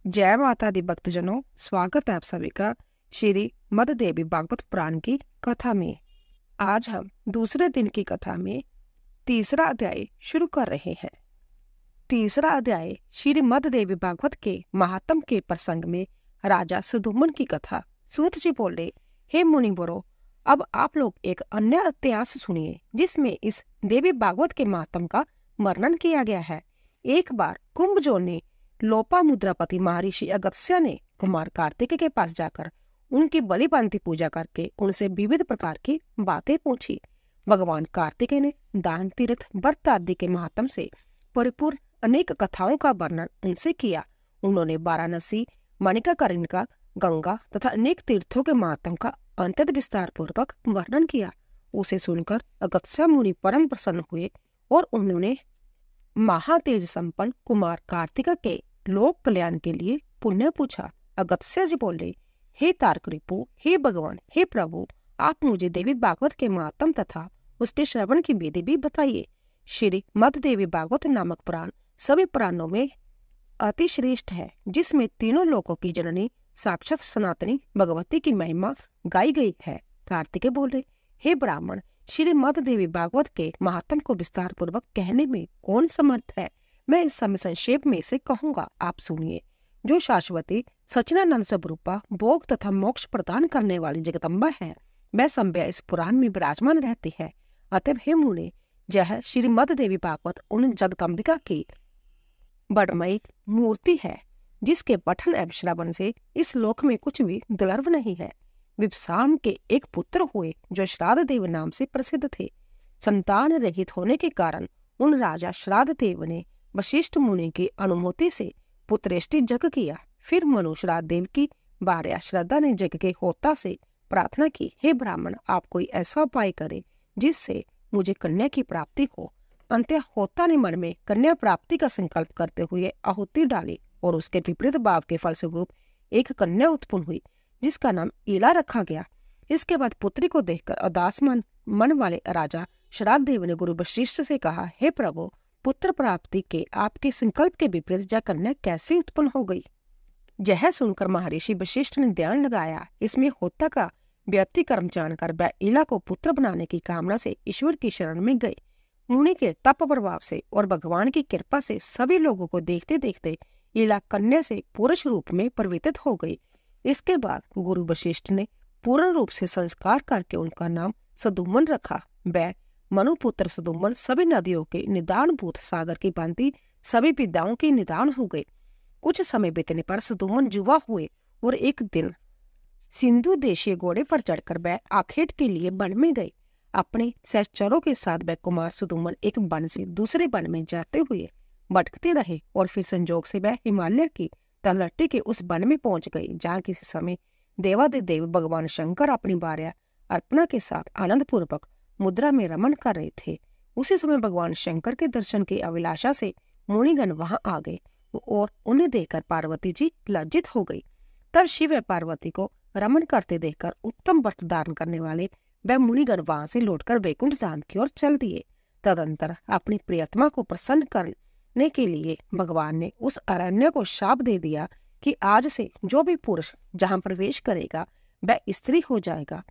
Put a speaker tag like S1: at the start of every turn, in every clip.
S1: जय माता दी भक्तजनों, स्वागत है आप सभी का श्री मद देवी भागवत पुराण की कथा में। आज हम दूसरे दिन की कथा में तीसरा अध्याय शुरू कर रहे हैं। तीसरा अध्याय श्री मद देवी भागवत के महात्म के प्रसंग में राजा सुदुम्मन की कथा। सूत जी बोले, हे मुनि बरो, अब आप लोग एक अन्य इतिहास सुनिए जिसमें इस देवी भागवत के महात्म का वर्णन किया गया है। एक बार कुंभजोन ने लोपामुद्रापति महर्षि अगस्त्य ने कुमार कार्तिक के पास जाकर उनकी बलिपांति पूजा करके उनसे विविध प्रकार की बातें पूछी। भगवान कार्तिक ने दान, तीर्थ, व्रत आदि के महात्म से परिपूर्ण अनेक कथाओं का वर्णन उनसे किया। उन्होंने वाराणसी, मणिकर्णिका, गंगा तथा अनेक तीर्थों के महात्म का अत्यंत विस्तार पूर्वक वर्णन किया। उसे सुनकर अगस्त्य मुनि परम प्रसन्न हुए और उन्होंने महातेज संपन्न कुमार कार्तिक के लोक कल्याण के लिए पुण्य पूछा। अगस्त्य जी बोले, हे तारकरिपु, हे भगवान, हे प्रभु, आप मुझे देवी भागवत के महात्म तथा उसके श्रवण की विधि भी बताइए। श्री मद देवी भागवत नामक पुराण सभी पुराणों में अति श्रेष्ठ है, जिसमें तीनों लोकों की जननी साक्षात सनातनी भगवती की महिमा गाई गई है। कार्तिकेय बोले, हे ब्राह्मण, श्री मद देवी भागवत के महात्म को विस्तार पूर्वक कहने में कौन समर्थ है? मैं इस समय संक्षेप में से कहूंगा, आप सुनिए। जो शाश्वती सच्चिदानंद स्वरूपा भोग तथा मोक्ष प्रदान करने वाली जगदम्बा है, वह संभ्या इस पुराण में विराजमान रहती है। अतएव हे मुने, यह श्री मद देवी भागवत उन जगदम्बिका की बड़मयी मूर्ति है जिसके पठन एवं श्रवण से इस लोक में कुछ भी दुर्लभ नहीं है। विभसाम के एक पुत्र हुए जो श्राद्ध देव नाम से प्रसिद्ध थे। संतान रहित होने के कारण उन राजा श्राद्ध देव ने वशिष्ठ मुनि की अनुमति से पुत्रेष्टि यज्ञ किया। फिर मनु श्राद्ध देव की भार्या श्रद्धा ने यज्ञ के होता से प्रार्थना की, हे ब्राह्मण, आप कोई ऐसा उपाय करें जिससे मुझे कन्या की प्राप्ति हो। अंत होता ने मन में कन्या प्राप्ति का संकल्प करते हुए आहुति डाली और उसके विपरीत भाव के फलस्वरूप एक कन्या उत्पन्न हुई जिसका नाम ईला रखा गया। इसके बाद पुत्री को देखकर उदास मन वाले राजा श्राद्ध देव ने गुरु वशिष्ठ से कहा, हे प्रभु, पुत्र प्राप्ति के आपके संकल्प के विपरीत यह कन्या कैसे उत्पन्न हो गई? यह सुनकर महर्षि वशिष्ठ ने ध्यान लगाया। इसमें होता का व्यतिक्रम जानकर वह ईला को पुत्र बनाने की कामना से ईश्वर की शरण में गए। मुनि के तप प्रभाव से और भगवान की कृपा से सभी लोगों को देखते देखते ईला कन्या से पुरुष रूप में परिवर्तित हो गई। इसके बाद गुरु वशिष्ठ ने पूर्ण रूप से संस्कार करके उनका नाम सुदुम्मन रखा। वह मनुपुत्र सुदुम्मन सभी नदियों के निदान भूत सागर की भांति सभी विद्याओं के निदान हो गए। कुछ समय बीतने पर सुदुम्मन युवा हुए और एक दिन सिंधु देशीय घोड़े पर चढ़कर वह आखेट के लिए वन में गए। अपने सहचरों के साथ वह कुमार सुदुम्मन एक वन से दूसरे वन में जाते हुए भटकते रहे और फिर संजोग से वह हिमालय की तलहटी के उस वन में पहुंच गई जहाँ किसी समय देवादिदेव भगवान शंकर अपनी भार्या अर्पणा के साथ आनंद पूर्वक मुद्रा में रमन कर रहे थे। उसी समय भगवान शंकर के दर्शन की अभिलाषा से मुनिगण वहां आ गए और उन्हें देखकर पार्वती जी लज्जित हो गई। तब शिव व पार्वती को रमन करते देखकर उत्तम व्रत धारण करने वाले वह मुनिगण वहां से लौटकर वैकुंठ धाम की ओर चल दिए। तदंतर अपनी प्रियतमा को प्रसन्न करने के लिए भगवान ने उस अरण्य को शाप दे दिया कि आज से जो भी पुरुष जहां प्रवेश करेगा वह स्त्री हो जाएगा।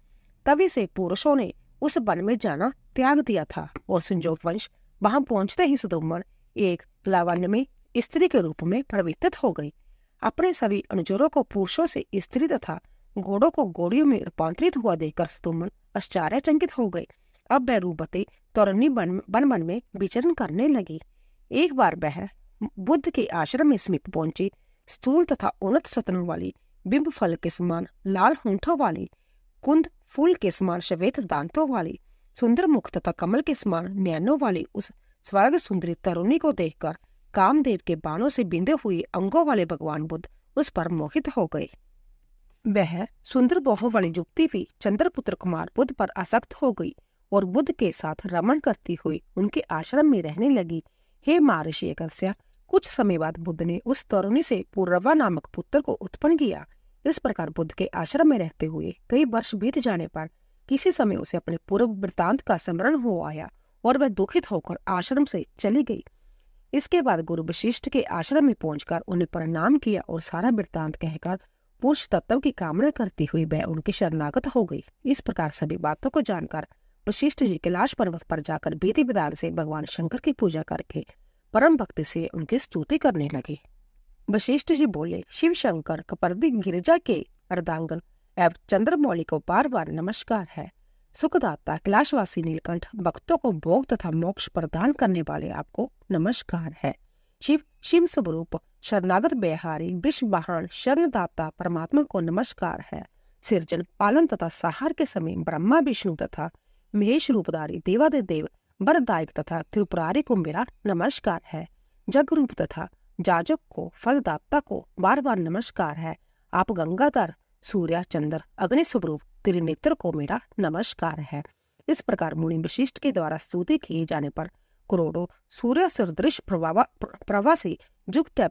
S1: तभी से पुरुषों ने उस वन में जाना त्याग दिया था और संजोगवश वहां पहुंचते ही सुदुम्मन एक लावण्य में स्त्री के रूप में परिवर्तित हो गई। अपने सभी अनुचरों को पुरुषों से स्त्री तथा घोड़ों को घोड़ियों में रूपांतरित हुआ देखकर सुदुम्मन आश्चर्यचकित हो गए। अब वह रूपवती तरुणी वन में विचरण करने लगी। एक बार वह बुद्ध के आश्रम में समीप पहुंची। स्थूल तथा उन्नत सतनों वाली, बिंब फल के समान लाल होंठों वाली, कुंद फूल के समान श्वेत दांतों वाली, सुंदर मुख तथा कमल के समान नयनों वाली उस स्वर्ग सुंदरी तरुणी को देखकर कामदेव के बाणों से बिंदे हुए अंगों वाले भगवान बुद्ध उस पर मोहित हो गए। वह सुंदर बाहों वाली युवती भी चंद्रपुत्र कुमार बुद्ध पर आसक्त हो गई और बुद्ध के साथ रमण करती हुई उनके आश्रम में रहने लगी। हे महर्षि अगस्त्य, कुछ समय बाद बुद्ध ने उस तरुणी से पूर्वा नामक पुत्र को उत्पन्न किया। इस प्रकार बुद्ध के आश्रम में रहते हुए कई वर्ष बीत जाने पर किसी समय उसे अपने पूर्व वृत्तांत का स्मरण हो आया और वह दुखित होकर आश्रम से चली गई। इसके बाद गुरु वशिष्ठ के आश्रम में पहुंचकर उन्हें प्रणाम किया और सारा वृत्तांत कहकर पुरुष तत्व की कामना करती हुई वह उनके शरणागत हो गई। इस प्रकार सभी बातों को जानकर वशिष्ठ जी कैलाश पर्वत पर जाकर विधि विधान से भगवान शंकर की पूजा करके परम भक्ति से उनकी स्तुति करने लगे। वशिष्ठ जी बोले, शिव शंकर कपर्दी गिरिजा के अर्धांगन एवं चंद्रमौली को बार बार नमस्कार है। सुखदाता कैलाशवासी नीलकंठ भक्तों को भोग तथा मोक्ष प्रदान करने वाले आपको नमस्कार है। शिव स्वरूप शरणागत बेहारी विष वाहन शरणदाता परमात्मा को नमस्कार है। सृजन पालन तथा सहार के समय ब्रह्मा विष्णु तथा महेश रूपधारी देवादिदेव वरदायक तथा त्रिपुरारी को मेरा नमस्कार है। जग रूप तथा जाजक को फलदाता को बार बार नमस्कार है। आप गंगाधर सूर्य चंद्र अग्नि स्वरूप त्रिनेत्र को मेरा नमस्कार है। इस प्रकार मुनि वशिष्ठ के द्वारा स्तुति किए जाने पर करोड़ों सूर्य सदृश प्रभा से युक्त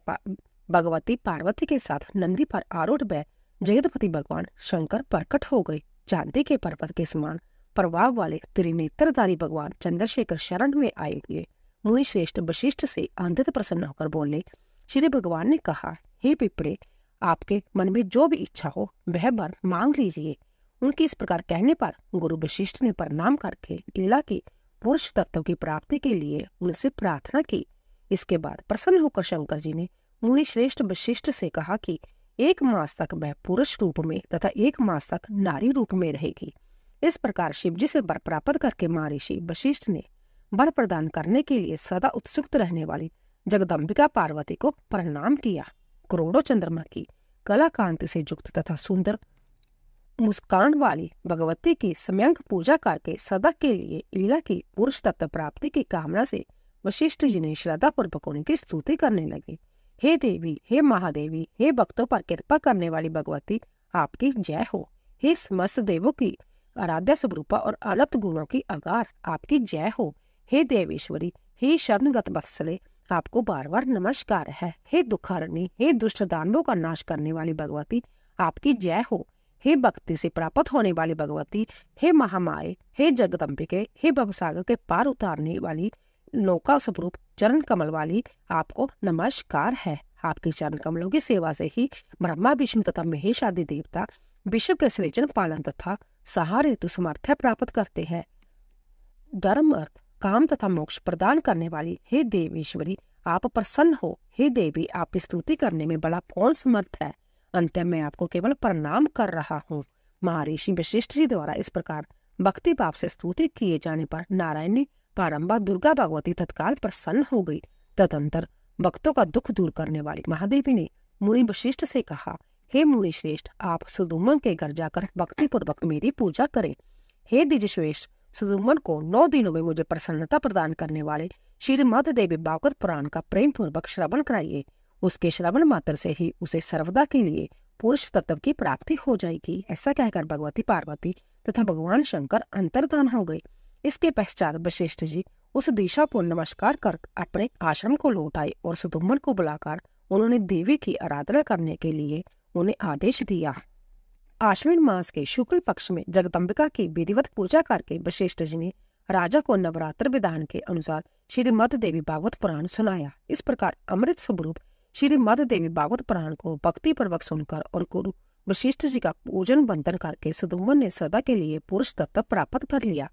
S1: भगवती पार्वती के साथ नंदी पर आरूढ़ व जगतपति भगवान शंकर प्रकट हो गए। चांदी के पर्वत के समान प्रभाव वाले त्रिनेत्रधारी भगवान चंद्रशेखर शरण में आए हुए मुनि श्रेष्ठ वशिष्ठ से अंततः प्रसन्न होकर बोले, श्री भगवान ने कहा, हे पिपड़े, आपके मन में जो भी इच्छा हो वह वर मांग लीजिए। उनके इस प्रकार कहने पर गुरु वशिष्ठ ने प्रणाम करके लीला की पुरुष तत्व की प्राप्ति के लिए उनसे प्रार्थना की। इसके बाद प्रसन्न होकर शंकर जी ने मुनि श्रेष्ठ वशिष्ठ से कहा कि 1 मास तक वह पुरुष रूप में तथा 1 मास तक नारी रूप में रहेगी। इस प्रकार शिवजी से वर प्राप्त करके महर्षि वशिष्ठ ने वर प्रदान करने के लिए सदा उत्सुक रहने वाली जगदम्बिका पार्वती को प्रणाम किया। करोड़ों चंद्रमा की कला कांति से युक्त तथा सुंदर मुस्कान वाली भगवती की सम्यक पूजा करके सदा के लिए लीला की पुरुष तत्व प्राप्ति की कामना से वशिष्ठ जी ने श्रद्धा पूर्वक उनकी स्तुति करने लगे। हे देवी, हे महादेवी, हे भक्तों पर कृपा करने वाली भगवती, आपकी जय हो। हे समस्त देवों की आराध्या स्वरूपा और अनंत गुणों की अगार, आपकी जय हो। हे देवेश्वरी, हे शरणगत वत्सले, आपको बार बार नमस्कार है। हे दुखारणी, हे दुष्ट दानवों का नाश करने वाली भगवती, आपकी जय हो। हे भक्ति से प्राप्त होने वाली भगवती, हे महामाये, हे जगदम्बिके, हे भवसागर के पार उतारने वाली नौका स्वरूप चरण कमल वाली, आपको नमस्कार है। आपके चरण कमलों की सेवा से ही ब्रह्मा विष्णु तथा महेश आदि देवता विश्व के सृजन पालन तथा सहारे हेतु समर्थ्य प्राप्त करते हैं। धर्म अर्थ काम तथा मोक्ष प्रदान करने वाली हे देवेश्वरी, आप प्रसन्न हो। हे देवी, आपकी स्तुति करने में भला कौन समर्थ है। अंत में आपको केवल प्रणाम कर रहा हूँ। महर्षि वशिष्ठ जी द्वारा इस प्रकार भक्ति भाव से स्तुति किए जाने पर नारायणी पारंबा दुर्गा भगवती तत्काल प्रसन्न हो गई। तदंतर भक्तों का दुख दूर करने वाली महादेवी ने मुनि वशिष्ठ से कहा, हे मुनि श्रेष्ठ, आप सुदुमन के घर जाकर भक्ति पूर्वक मेरी पूजा करें। हे द्विजश्रेष्ठ, सुदुमन को 9 दिनों में मुझे प्रसन्नता प्रदान करने वाले श्रीमद् देवी भागवत पुराण का प्रेम पूर्वक श्रवण कराइए। उसके श्रवण मात्र से ही उसे सर्वदा के लिए पुरुष तत्व की प्राप्ति हो जाएगी। ऐसा कहकर भगवती पार्वती तथा भगवान शंकर अंतर्धान हो गए। इसके पश्चात वशिष्ठ जी उस दिशा को नमस्कार कर अपने आश्रम को लौट आए और सुदुमन को बुलाकर उन्होंने देवी की आराधना करने के लिए उन्हें आदेश दिया। आश्विन मास के शुक्ल पक्ष में जगदम्बिका की विधिवत पूजा करके वशिष्ठ जी ने राजा को नवरात्र विधान के अनुसार श्रीमद् देवी भागवत पुराण सुनाया। इस प्रकार अमृत स्वरूप श्रीमद् देवी भागवत पुराण को भक्ति पूर्वक सुनकर और गुरु वशिष्ठ जी का पूजन वंदन करके सुदुमन ने सदा के लिए पुरुष तत्व प्राप्त कर लिया।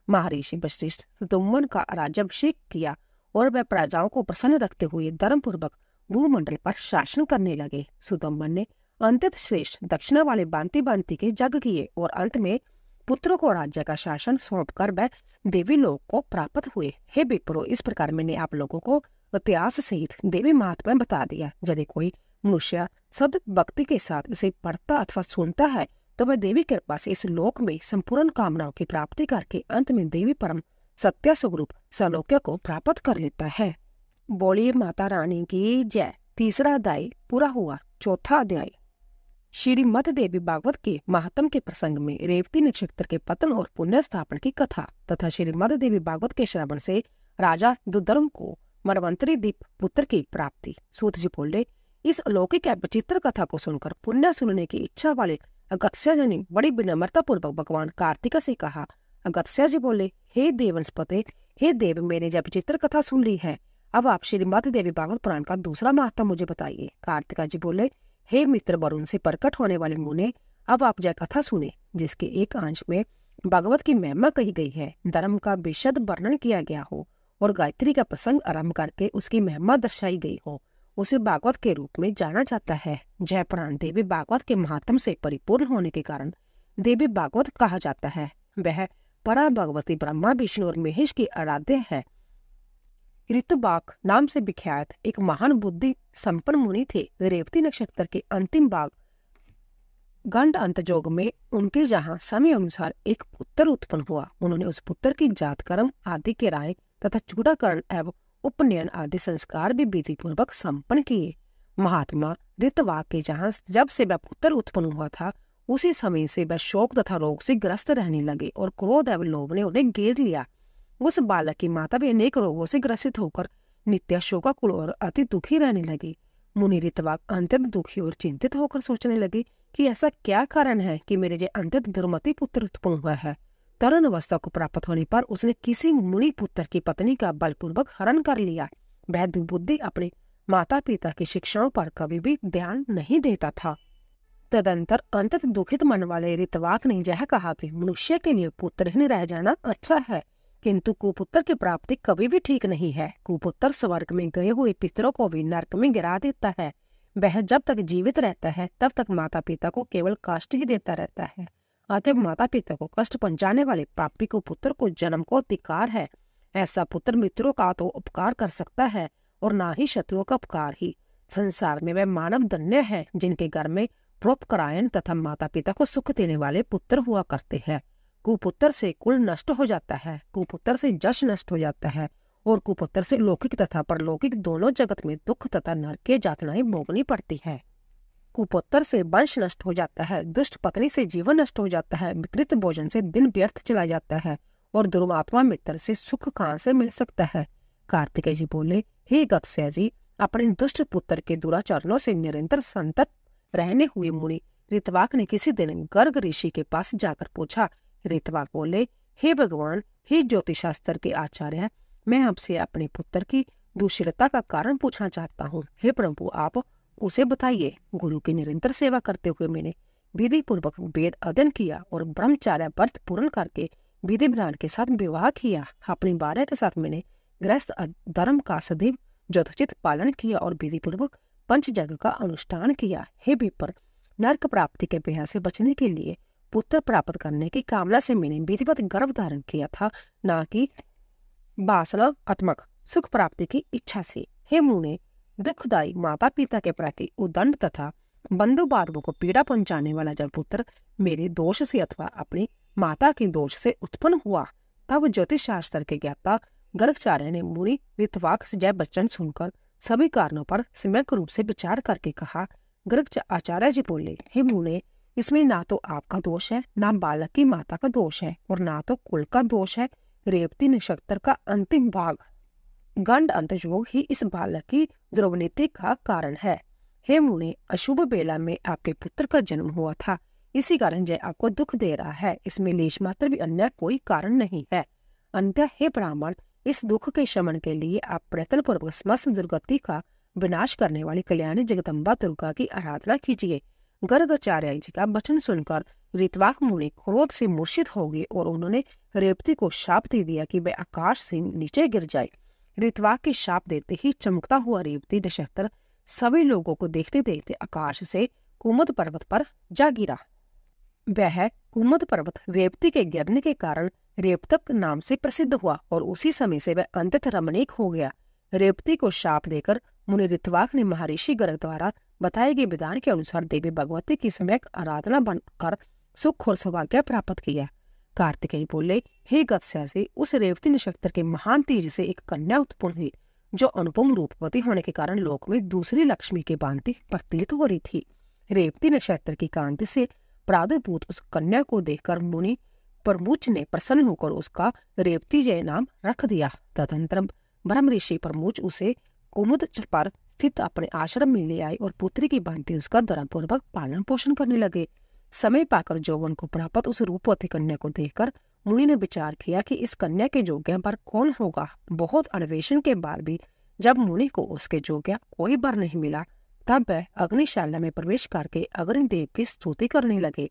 S1: महर्षि वशिष्ठ सुदुमन का राज्याभिषेक किया और वह प्रजाओं को प्रसन्न रखते हुए धर्म पूर्वक भूमंडल पर शासन करने लगे। सुदुमन ने अंतत श्रेष्ठ दक्षिणा वाले बांति बांति के यज्ञ किए और अंत में पुत्रों को राज्य का शासन सौंपकर वह देवी लोक को प्राप्त हुए। हे विप्रो, इस प्रकार मैंने आप लोगों को इतिहास सहित देवी महात्म्य बता दिया। यदि कोई मनुष्य सद भक्ति के साथ इसे पढ़ता अथवा सुनता है तो वह देवी कृपा से इस लोक में संपूर्ण कामनाओं की प्राप्ति करके अंत में देवी परम सत्य स्वरूप सलोक्य को प्राप्त कर लेता है। बोलिए माता रानी की जय। 3रा अध्याय पूरा हुआ। 4था अध्याय श्रीमद् देवी भागवत के महात्म के प्रसंग में रेवती नक्षत्र के पतन और पुण्य स्थापन की कथा तथा श्रीमद् देवी भागवत के श्रवण से राजा दुर्धर्म को मरवंतरी दीप पुत्र की प्राप्ति। सूत जी बोले, इस अलौकिक विचित्र कथा को सुनकर पुण्य सुनने की इच्छा वाले अगस्त्य जी ने बड़ी विनम्रता पूर्वक भगवान कार्तिक से कहा। अगस्त्य जी बोले, हे देवंशपते, हे देव, मैंने जब विचित्र कथा सुन ली है, अब आप श्रीमद देवी भागवत पुराण का दूसरा महत्व मुझे बताइए। कार्तिका जी बोले, हे मित्र वरुण से प्रकट होने वाले मुने, अब आप जय कथा सुने, जिसके एक अंश में भागवत की महिमा कही गई है, धर्म का विशद वर्णन किया गया हो और गायत्री का प्रसंग आरंभ करके उसकी महिमा दर्शाई गई हो, उसे भागवत के रूप में जाना जाता है। जय पुराण देवी भागवत के महात्म से परिपूर्ण होने के कारण देवी भागवत कहा जाता है। वह परा भगवती ब्रह्मा विष्णु और महेश की आराध्य है। ऋतुबाक नाम से विख्यात एक महान बुद्धि संपन्न मुनि थे। रेवती नक्षत्र के अंतिम भाग गंड अंतजोग में उनके जहाँ समय अनुसार एक पुत्र उत्पन्न हुआ। उन्होंने उस पुत्र की जात कर्म आदि के राय तथा चूड़ाकरण एवं उपनयन आदि संस्कार भी विधि पूर्वक संपन्न किए। महात्मा ऋतवाक के जहाँ जब से वह पुत्र उत्पन्न हुआ था, उसी समय से वह शोक तथा रोग से ग्रस्त रहने लगे और क्रोध एवं लोभ ने उन्हें घेर लिया। उस बालक की माता भी अनेक रोगों से ग्रसित होकर नित्य शोकाकुल और अति दुखी रहने लगी। मुनि ऋतवाक अत्यंत दुखी और चिंतित होकर सोचने लगे कि ऐसा क्या कारण है कि मेरे जो अत्यंत दुर्मति पुत्र उत्पन्न हुआ है। तरुण अवस्था को प्राप्त होने पर उसने किसी मुनि पुत्र की पत्नी का बलपूर्वक हरण कर लिया। वह दुर्बुद्धि अपने माता पिता की शिक्षाओं पर कभी भी ध्यान नहीं देता था। तदंतर अत्यंत दुखित मन वाले ऋतवाक ने यह कहा कि मनुष्य के लिए पुत्रहीन रह जाना अच्छा है, किंतु कुपुत्र की प्राप्ति कभी भी ठीक नहीं है। कुपुत्र स्वर्ग में गए हुए पितरों को भी नरक में गिरा देता है। वह जब तक जीवित रहता है तब तक माता पिता को केवल कष्ट ही देता रहता है। अतः माता पिता को कष्ट पहुंचाने वाले पापी को पुत्र को जन्म को अधिकार है। ऐसा पुत्र मित्रों का तो उपकार कर सकता है और ना ही शत्रुओं का उपकार ही। संसार में वह मानव धन्य है जिनके घर में परोपकारायण तथा माता पिता को सुख देने वाले पुत्र हुआ करते हैं। कुपुत्र से कुल नष्ट हो जाता है, कुपुत्र से यश नष्ट हो जाता है और कुपुत्र से लौकिक तथा परलौकिक दोनों जगत में दुख तथा नरक की यातनाएं भोगनी पड़ती है। कुपुत्र से वंश नष्ट हो जाता है, दुष्ट पत्नी से जीवन नष्ट हो जाता है, विकृत भोजन से दिन व्यर्थ चला जाता है और दुर्मात्मा मित्र से सुख कहाँ से मिल सकता है। कार्तिकेय जी बोले, हे गत्स्य जी, अपने दुष्ट पुत्र के दुराचरणों से निरंतर संतत रहने हुए मुनि ऋतवाक ने किसी दिन गर्ग ऋषि के पास जाकर पूछा। ऋतवाक बोले, हे भगवान, हे ज्योतिषशास्त्र के आचार्य, मैं आपसे अपने पुत्र की दुशीलता का कारण पूछना चाहता हूँ। हे प्रभु, आप उसे बताइए। गुरु की निरंतर सेवा करते हुए मैंने विधि पूर्वक वेद अध्ययन किया और ब्रह्मचार्य व्रत पूर्ण करके विधि विधान के साथ विवाह किया। अपनी भार्या के साथ मैंने गृहस्थ धर्म का सदैव यथोचित पालन किया और विधि पूर्वक पंचयज्ञ का अनुष्ठान किया। हे विप्र, नरक प्राप्ति के भय से बचने के लिए पुत्र प्राप्त करने की कामना से मैंने विधिवत गर्भ धारण किया था, न कि वासनात्मक सुख प्राप्ति की इच्छा से। हे मुने, दुखदायी माता पिता के प्रति उदंड तथा बंधु बांधवों को पीड़ा पहुंचाने वाला जब पुत्र मेरे दोष से अथवा अपनी माता के दोष से उत्पन्न हुआ, तब ज्योतिष शास्त्र के ज्ञाता गर्गचार्य ने मुनि ऋतवाक से जय वचन सुनकर सभी कारणों पर सम्यक रूप से विचार करके कहा। गर्ग आचार्य जी बोले, हे मुने, इसमें ना तो आपका दोष है, ना बालक की माता का दोष है और ना तो कुल का दोष है। रेवती नक्षत्र का अंतिम भाग गंड अंतयोग ही इस बालक की दुर्वनीति का कारण है। हे मुने, अशुभ बेला में आपके पुत्र का जन्म हुआ था, इसी कारण जय आपको दुख दे रहा है। इसमें लेश मात्र भी अन्य कोई कारण नहीं है। अंत्य हे ब्राह्मण, इस दुख के शमन के लिए आप प्रयत्न पूर्वक समस्त दुर्गति का विनाश करने वाली कल्याणी जगदम्बा दुर्गा की आराधना कीजिए। गर्गाचार्य जी का वचन सुनकर ऋतवाक मुनि क्रोध से मूर्छित हो गए और उन्होंने रेवती को शाप दे दिया कि वह आकाश से नीचे गिर जाए। ऋतवाक के शाप देते ही चमकता हुआ रेवती नक्षत्र सभी लोगों को देखते देखते आकाश से कुमुद पर्वत पर जा गिरा। वह कुमुद पर्वत रेवती के गिरने के कारण रेवतक नाम से प्रसिद्ध हुआ और उसी समय से वह अंततः रमणीक हो गया। रेवती को शाप देकर मुनि ऋतवाक ने महर्षि गर्ग द्वारा बताए गए विधान के अनुसार देवी भगवती की सम्यक आराधना बनकर सुख और सौभाग्य प्राप्त किया। कार्तिकेय बोले, हे गत्स्य जी, उस रेवती नक्षत्र के महान तेज से एक कन्या उत्पन्न हुई, जो अनुपम रूपवती होने के कारण लोक में दूसरी लक्ष्मी की भांति प्रतीत हो रही थी। रेवती नक्षत्र की कांति से प्रादुर्भूत उस कन्या को देखकर मुनि प्रमुच ने प्रसन्न होकर उसका रेवती जय नाम रख दिया। तदंतर ब्रह्म ऋषि प्रमुच उसे कुमुद पर स्थित अपने आश्रम में ले आए और पुत्री की भांति उसका धर्मपूर्वक पालन पोषण करने लगे। समय पाकर यौवन को प्राप्त उस रूपवती कन्या को देखकर मुनि ने विचार किया कि इस कन्या के योग्य पर कौन होगा। बहुत अन्वेषण के बाद भी जब मुनि को उसके योग्य कोई वर नहीं मिला, तब वह अग्निशाला में प्रवेश करके अग्निदेव की स्तुति करने लगे।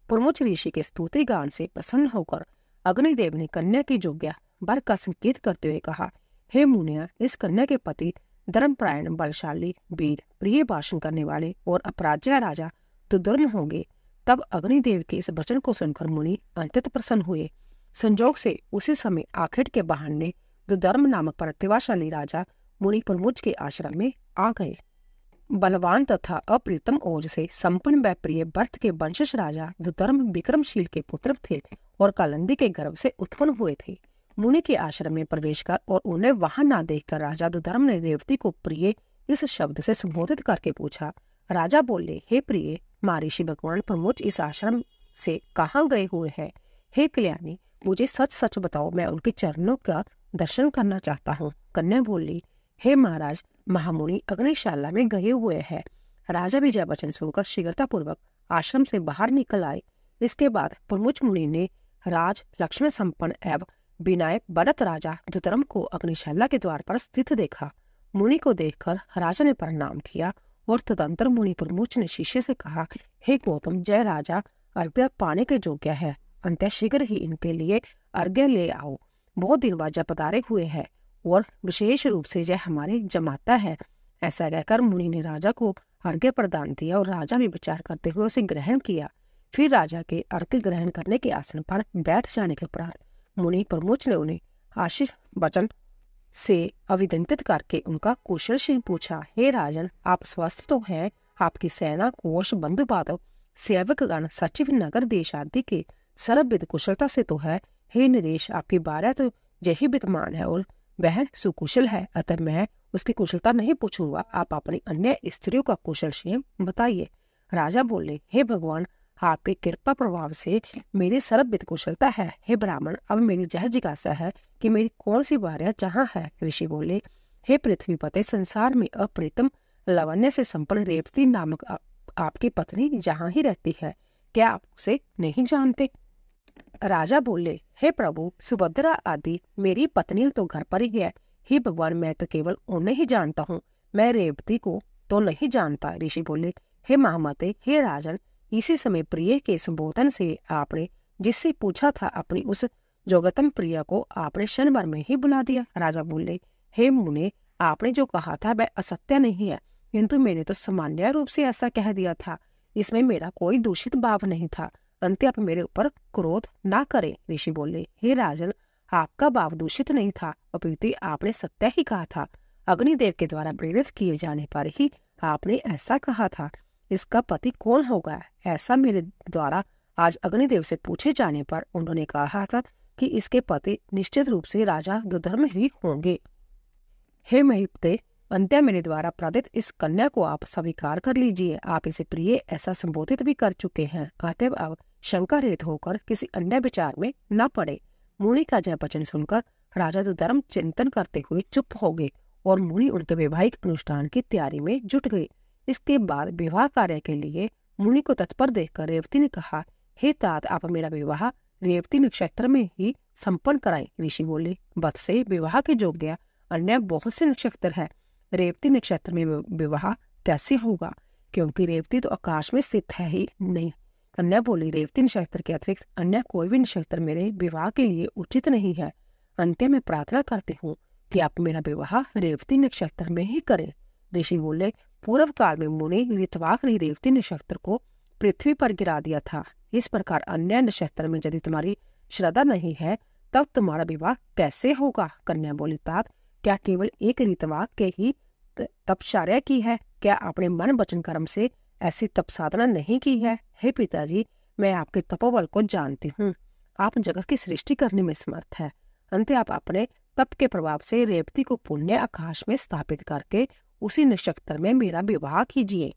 S1: प्रमुख ऋषि के स्तुति गान से प्रसन्न होकर अग्निदेव ने कन्या की योग्य वर का संकेत करते हुए कहा, हे मुनिया, इस कन्या के पति धर्मपरायण, बलशाली, वीर, प्रिय भाषण करने वाले और अपराज्य राजा दुर्दर्म होंगे। तब अग्निदेव के इस वचन को सुनकर मुनि अत्यंत प्रसन्न हुए। संजोग से उसी समय आखिर के बहाने दुर्दर्म नामक प्रतिभाशाली राजा मुनि प्रमुख के आश्रम में आ गए। बलवान तथा अप्रीतम ओज से संपन्न व प्रिय भरत के वंशज राजा दुर्दर्म विक्रमशील के पुत्र थे और कालिंदी के गर्भ से उत्पन्न हुए थे। मुनि के आश्रम में प्रवेश कर और उन्हें वहां न देखकर राजा दुर्दर्म ने रेवती को प्रिय इस शब्द से संबोधित करके पूछा। राजा बोले, हे प्रिय, महर्षि भगवान प्रमुख इस आश्रम से कहाँ गए हुए हैं? हे कल्याणी, मुझे सच सच बताओ, मैं उनके चरणों का दर्शन करना चाहता हूँ। कन्या बोली, हे महाराज, महामुनि अग्निशाला में गए हुए हैं। राजा भी यह वचन सुनकर शीघ्रतापूर्वक आश्रम से बाहर निकल आए। इसके बाद प्रमुख मुनि ने राज लक्ष्मण संपन्न एवं विनायक भरत राजा दुर्दर्म को अग्निशाला के द्वार पर स्थित देखा। मुनि को देखकर राजा ने प्रणाम किया और तदंतर मुनि प्रमुख ने शिष्य से कहा, हे गौतम, जय राजा अर्घ्य पाने के योग्य है, अंत्य शीघ्र ही इनके लिए अर्घ्य ले आओ। बहुत दिन बाद पधारे हुए हैं और विशेष रूप से यह हमारे जमाता है। ऐसा कहकर मुनि ने राजा को अर्घ्य प्रदान दिया और राजा भी विचार करते हुए उसे ग्रहण किया। फिर राजा के अर्घ्य ग्रहण करने के आसन पर बैठ जाने के उपरांत मुनि प्रमुख ने उन्हें आशीष वचन से अभिनंदित करके उनका कुशल क्षेम पूछा। हे राजन, आप स्वस्थ तो हैं? आपकी सेना, कोष, बंधु बांधव, सेवक गण, सचिव, नगर देश आदि के सर्वविध कुशलता से तो है। हे नरेश, आपकी बारह तो यही विद्यमान है और वह सुकुशल है, अतः मैं उसकी कुशलता नहीं पूछूंगा। आप अपनी अन्य स्त्रियों का कुशल क्षेम बताइए। राजा बोले, हे भगवान, आपके कृपा प्रभाव से मेरी सर्वविध कुशलता है। हे ब्राह्मण, अब मेरी यह जिज्ञासा है कि मेरी कौन सी भार्या जहाँ है? ऋषि बोले, हे पृथ्वीपते, संसार में अप्रीतम लावण्य से संपन्न रेवती नामक आपकी पत्नी जहाँ ही रहती है, क्या आप उसे नहीं जानते? राजा बोले, हे प्रभु, सुभद्रा आदि मेरी पत्नियां तो घर पर ही है। हे भगवान, मैं तो केवल उन्हें ही जानता हूँ, मैं रेवती को तो नहीं जानता। ऋषि बोले, हे महामते, हे राजन, इसी समय प्रिय के संबोधन से आपने जिससे पूछा था, अपनी उस जोगतम प्रिया को आपने क्षण भर में ही बुला दिया। राजा बोले, हे मुने, आपने जो कहा था वह असत्य नहीं है, किंतु मैंने तो सामान्य रूप से ऐसा कह दिया था। इसमें मेरा कोई दूषित भाव नहीं था, अंत आप मेरे ऊपर क्रोध ना करें। ऋषि बोले, हे राजन, आपका भाव दूषित नहीं था, अपितु आपने सत्य ही कहा था। अग्निदेव के द्वारा प्रेरित किए जाने पर ही आपने ऐसा कहा था। इसका पति कौन होगा? ऐसा मेरे द्वारा आज अग्निदेव से पूछे जाने पर उन्होंने कहा था कि इसके पति निश्चित रूप से राजा दुर्धर्म ही होंगे। हे महिपते, अंत्य मेरे द्वारा प्रदत्त इस कन्या को आप स्वीकार कर लीजिए। आप इसे प्रिय ऐसा संबोधित भी कर चुके हैं, अतएव अब शंका रहित होकर किसी अन्य विचार में न पड़े। मुनि का यह वचन सुनकर राजा दुर्धर्म चिंतन करते हुए चुप हो गए और मुनि उनके वैवाहिक अनुष्ठान की तैयारी में जुट गए। इसके बाद विवाह कार्य के लिए मुनि को तत्पर देखकर रेवती ने कहा, हे तात, आप मेरा विवाह रेवती नक्षत्र में ही संपन्न कराएं। ऋषि बोले, वत्से, विवाह के योग्य अन्य बहुत से नक्षत्र है, रेवती नक्षत्र में विवाह कैसे होगा? क्योंकि रेवती तो आकाश में स्थित है ही नहीं। कन्या बोली, रेवती नक्षत्र के अतिरिक्त अन्य कोई भी नक्षत्र मेरे विवाह के लिए उचित नहीं है। अंत्य में प्रार्थना करती हूँ कि आप मेरा विवाह रेवती नक्षत्र में ही करें। ऋषि बोले, पूर्व काल में मुनि ऋतवाक ने रेवती नक्षत्र को पृथ्वी पर गिरा दिया था। इस प्रकार अन्य नक्षत्र में यदि तुम्हारी श्रद्धा नहीं है, तब तुम्हारा विवाह कैसे होगा? कन्या बोली, तात, क्या केवल एक ऋतवाक के ही तपश्चर्या की है? क्या आपने मन वचन कर्म से ऐसी तप साधना नहीं की है? हे पिताजी, मैं आपके तपोबल को जानती हूँ। आप जगत की सृष्टि करने में समर्थ है। अंत आप अपने तप के प्रभाव से रेवती को पुण्य आकाश में स्थापित करके उसी नक्षत्र में मेरा विवाह कीजिए।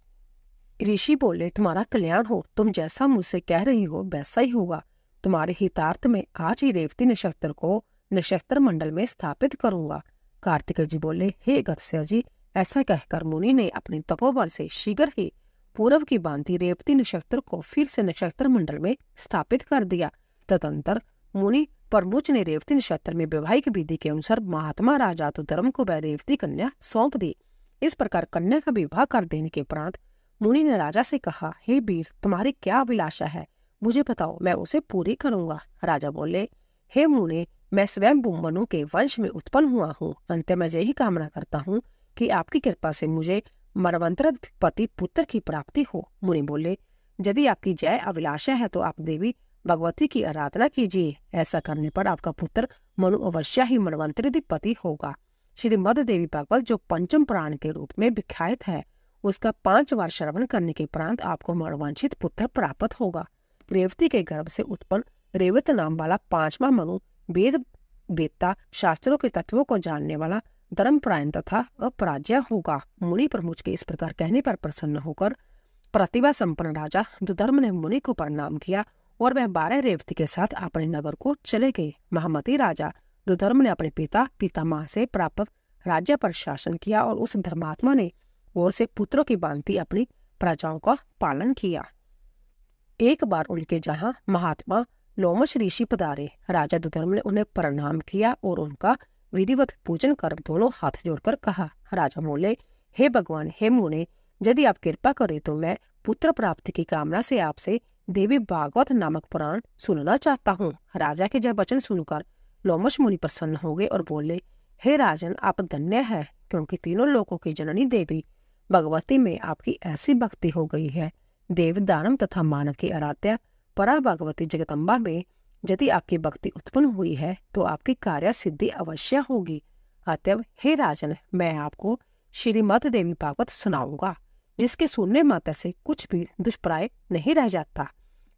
S1: ऋषि बोले, तुम्हारा कल्याण हो, तुम जैसा मुझसे कह रही हो वैसा ही होगा। तुम्हारे हितार्थ में आज ही रेवती नक्षत्र को नक्षत्र मंडल में स्थापित करूंगा। कार्तिकेय जी बोले, हे अगस्त्य जी, ऐसा कहकर मुनि ने अपने तपोबल से शीघ्र ही पूर्व की भांति रेवती नक्षत्र को फिर से नक्षत्र मंडल में स्थापित कर दिया। तदंतर मुनि प्रमुच ने रेवती नक्षत्र में वैवाहिक विधि के अनुसार महात्मा राजा दुधर्म को वह रेवती कन्या सौंप दी। इस प्रकार कन्या का विवाह कर देने के उपरांत मुनि ने राजा से कहा, हे वीर, तुम्हारी क्या अभिलाषा है, मुझे बताओ, मैं उसे पूरी करूंगा। राजा बोले, हे मुनि, मैं स्वयं मनु के वंश में उत्पन्न हुआ हूँ। अंत मैं यही कामना करता हूँ कि आपकी कृपा से मुझे मरणवंतरपति पुत्र की प्राप्ति हो। मुनि बोले, यदि आपकी जय अभिलाषा है तो आप देवी भगवती की आराधना कीजिए। ऐसा करने पर आपका पुत्र मनु अवश्य ही मरणवंतराधिपति होगा। श्रीमद देवी भागवत जो पंचम पुराण के रूप में विख्यात है, उसका 5 बार श्रवण करने के उपरांत आपको मरणवांछित पुत्र प्राप्त होगा। रेवती के गर्भ से उत्पन्न रेवत नाम वाला 5वां मनु वेद वेत्ता, शास्त्रों के तत्वों को जानने वाला, धर्मपरायण तथा अपराज्य होगा। मुनि प्रमुख के इस प्रकार कहने पर प्रसन्न होकर प्रतिभा संपन्न राजा दुधर्म ने मुनि को प्रणाम किया और वह 12 रेवती के साथ अपने नगर को चले गए। महामती राजा दुधर्म ने अपने पितामह से प्राप्त राज्य पर शासन किया और उस धर्मात्मा ने ओर से पुत्रों की भांति अपनी प्रजाओं का पालन किया। एक बार उनके जहाँ महात्मा लोमश ऋषि पधारे। राजा दुधर्म ने उन्हें प्रणाम किया और उनका विधिवत पूजन कर दोनों हाथ जोड़कर कहा, राजा बोले, हे भगवान, हे मुने, यदि आप कृपा करें तो मैं पुत्र प्राप्ति की कामना से आपसे देवी भागवत नामक पुराण सुनना चाहता हूँ। राजा के जब वचन सुनकर लोमश मुनि प्रसन्न हो गए और बोले, हे राजन, आप धन्य है, क्योंकि तीनों लोकों की जननी देवी भगवती में आपकी ऐसी भक्ति हो गई है। देव दानव तथा मानव की आराध्या परा भगवती जगदम्बा में यदि आपकी भक्ति उत्पन्न हुई है तो आपकी कार्य सिद्धि अवश्य होगी। अतएव हे राजन, मैं आपको श्रीमद देवी भागवत सुनाऊंगा, जिसके सुनने मात्र से कुछ भी दुष्प्राय नहीं रह जाता।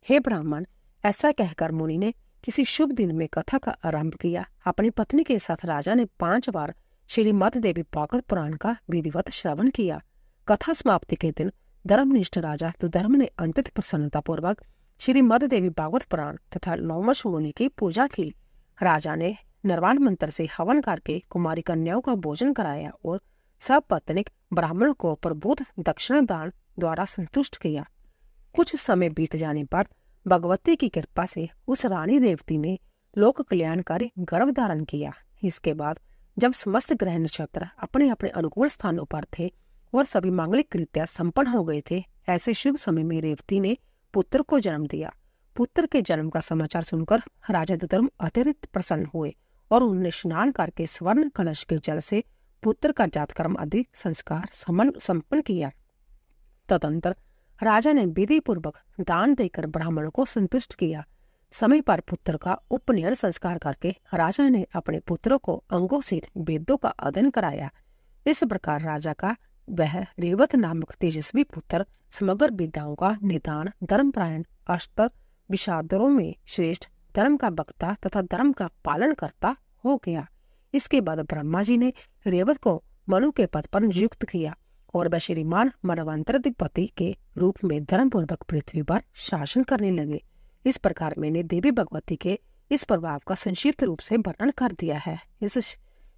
S1: हे ब्राह्मण, ऐसा कहकर मुनि ने किसी शुभ दिन में कथा का आरंभ किया। अपनी पत्नी के साथ राजा ने 5 बार श्रीमद देवी भागवत पुराण का विधिवत श्रवण किया। कथा समाप्ति के दिन धर्मनिष्ठ राजा दुधर्म ने अंतित प्रसन्नता पूर्वक श्रीमद देवी भागवत पुराण तथा लोमश मुनि की पूजा की। राजा ने निर्वाण मंत्र से हवन करके कुमारी कन्याओं का भोजन कराया और सपत्नीक ब्राह्मण को प्रबोध दक्षिणा दान द्वारा संतुष्ट किया। कुछ समय बीत जाने पर भगवती की कृपा से उस रानी रेवती ने लोक कल्याणकारी गर्भ धारण किया। इसके बाद जब समस्त ग्रह नक्षत्र अपने अपने अनुकूल स्थानों पर थे और सभी मांगलिक कृत्य संपन्न हो गए थे, ऐसे शुभ समय में रेवती ने पुत्र को जन्म दिया। पुत्र के जन्म का समाचार सुनकर राजा दुधर्म अत्यंत प्रसन्न हुए और उन्होंने स्नान करके स्वर्ण कलश के जल से पुत्र का जातकर्म आदि संस्कार संपन्न किया। तदंतर राजा ने विधि पूर्वक दान देकर ब्राह्मणों को संतुष्ट किया। समय पर पुत्र का उपनयन संस्कार करके राजा ने अपने पुत्रों को अंगों से वेदों का अध्ययन कराया। इस प्रकार राजा का वह रेवत नामक तेजस्वी पुत्र समग्र विद्याओं का निदान, धर्मपरायण, अस्त्र विषादरों में श्रेष्ठ, धर्म का वक्ता तथा धर्म का पालन करता हो गया। इसके बाद ब्रह्मा जी ने रेवत को मनु के पद पर नियुक्त किया और वह श्रीमान मरणवंतराधिपति के रूप में धर्मपूर्वक पृथ्वी पर शासन करने लगे। इस प्रकार मैंने देवी भगवती के इस प्रभाव का संक्षिप्त रूप से वर्णन कर दिया है। इस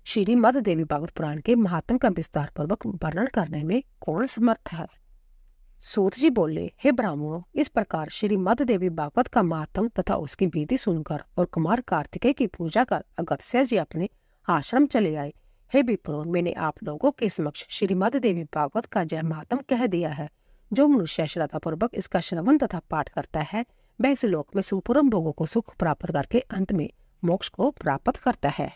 S1: श्रीमद देवी भागवत पुराण के महात्म का विस्तार पूर्वक वर्णन करने में कौन समर्थ है। सूत जी बोले, हे ब्राह्मणों, इस प्रकार श्रीमद देवी भागवत का महात्म तथा उसकी विधि सुनकर और कुमार कार्तिकेय की पूजा कर अगस्त्य जी अपने आश्रम चले आए। हे विप्रो, मैंने आप लोगों के समक्ष श्रीमद देवी भागवत का जय महात्म कह दिया है। जो मनुष्य श्रद्धा पूर्वक इसका श्रवण तथा पाठ करता है, वह इस लोक में संपूर्ण भोगों को सुख प्राप्त करके अंत में मोक्ष को प्राप्त करता है।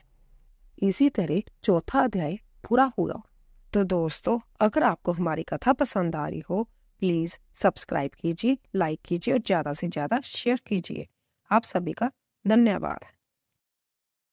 S1: इसी तरह 4था अध्याय पूरा हुआ। तो दोस्तों, अगर आपको हमारी कथा पसंद आ रही हो, प्लीज सब्सक्राइब कीजिए, लाइक कीजिए और ज्यादा से ज्यादा शेयर कीजिए। आप सभी का धन्यवाद।